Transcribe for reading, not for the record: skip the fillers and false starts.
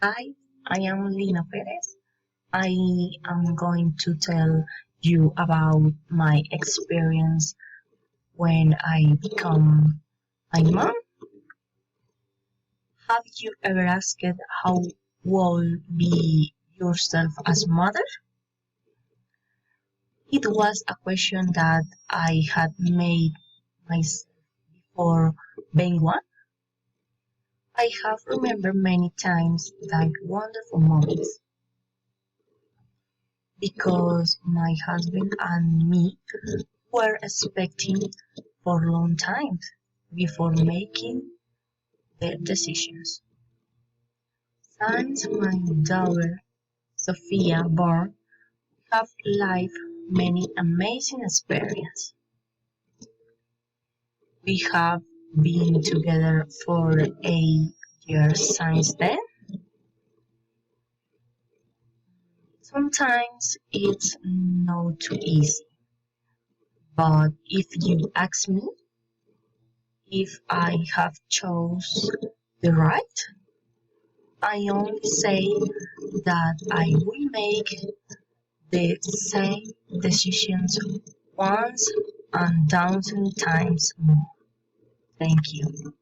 Hi, I am Lina Perez. I am going to tell you about my experience when I become a mom. Have you ever asked how will be yourself as mother? It was a question that I had made myself before being one. I have remembered many times that wonderful moments because my husband and me were expecting for a long time before making their decisions. Since my daughter Sophia born, have lived many amazing experiences. We have been together for 8 years since then. Sometimes it's not too easy, but if you ask me if I have chose the right, I only say that I will make the same decisions once and thousand times more. Thank you.